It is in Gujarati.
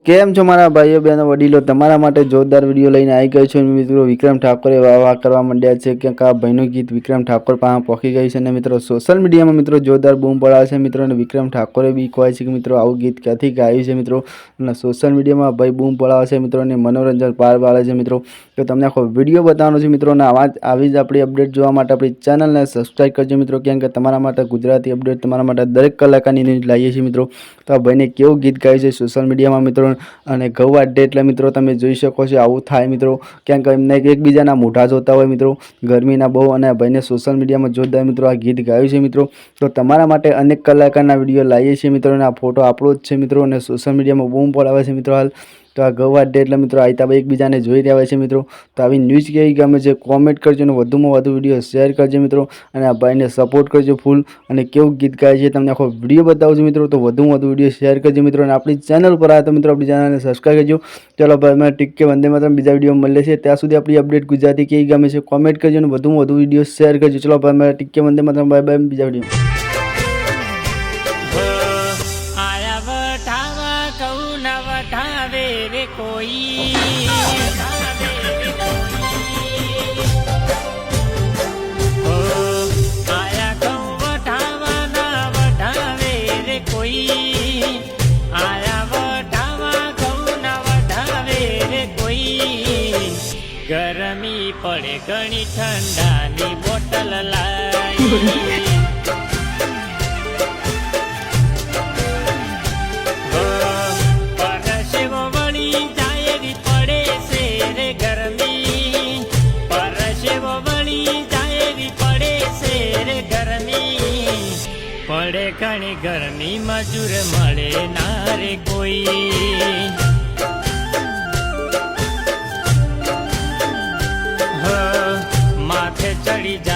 કેમ છો મારા ભાઈઓ બહેનો વડીલો, તમારા માટે જોરદાર વિડીયો લઈને આવી ગયો છું મિત્રો। વિક્રમ ઠાકોરે વાહ કરવા માંડ્યા છે કે આ ભાઈનું ગીત વિક્રમ ઠાકોર પાસે પહોંચી ગઈ છે અને મિત્રો સોશિયલ મીડિયામાં મિત્રો જોરદાર બૂમ પડાવે છે મિત્રો। અને વિક્રમ ઠાકોરે બી કહે છે કે મિત્રો આવું ગીત ક્યાંથી ગાયું છે મિત્રો। અને સોશિયલ મીડિયામાં ભાઈ બૂમ પડાવે છે મિત્રો અને મનોરંજન પાર પાડે છે મિત્રો। તો તમને આખો વિડીયો બતાવવાનો છે મિત્રો અને આવી જ આપણી અપડેટ જોવા માટે આપણી ચેનલને સબસ્ક્રાઈબ કરજો મિત્રો, કેમ કે તમારા માટે ગુજરાતી અપડેટ તમારા માટે દરેક કલાકારની ન્યૂઝ લાવીએ છીએ મિત્રો। તો આ ભાઈને કેવું ગીત ગાયું છે સોશિયલ મીડિયામાં મિત્રો, અને ગૌ વાડે એટલે મિત્રો તમે જોઈ શકો છો આવું થાય મિત્રો, કેમ કે એમને એકબીજાના મોઢા જોતા હોય મિત્રો ગરમીના બહુ। અને ભાઈને સોશિયલ મીડિયામાં જોરદાર મિત્રો આ ગીત ગાયું છે મિત્રો। તો તમારા માટે અનેક કલાકારના વિડીયો લાવીએ છીએ મિત્રો અને આ ફોટો આપણો જ છે મિત્રો અને સોશિયલ મીડિયામાં બૂમ પડાવે છે મિત્રો હાલ। તો આ ગૌ વાડે એટલે મિત્રો આઈતા એકબીજાને જોઈ રહ્યા હોય છે મિત્રો। તો આવી ન્યૂઝ કેવી ગમે છે કોમેન્ટ કરજો અને વધુમાં વધુ વિડીયો શેર કરજો મિત્રો, અને આ ભાઈને સપોર્ટ કરજો ફૂલ। અને કેવું ગીત ગાય છે તમને આખો વિડીયો બતાવું છું મિત્રો, તો વધુમાં વધુ વિડીયો શેર કરજો મિત્રો। અને આપણી ચેનલ પર આવે તો મિત્રો આપણી ચેનલને સબસ્ક્રાઈબ કરજો। ચલો ભાઈ મેં ટીકે વંદે માતરમ બીજા વિડીયો મળે છે, ત્યાં સુધી આપણી અપડેટ ગુજરાતી કેવી ગમે છે કોમેન્ટ કરજો અને વધુમાં વધુ વિડીયો શેર કરજો। ચલો ભાઈ મેં TK Vande Mataram, bye bye, બીજા વિડીયો। ગરમી પડે ઘણી ઠંડાની બોટલ લાવી, પરસેવો વળી જાય રી પડે છે રે ગરમી, પરસેવો વળી જાય રી પડે છે રે ગરમી, પડે ઘણી ગરમી મજૂર મળે ના રે કોઈ। માથે ચડી જાય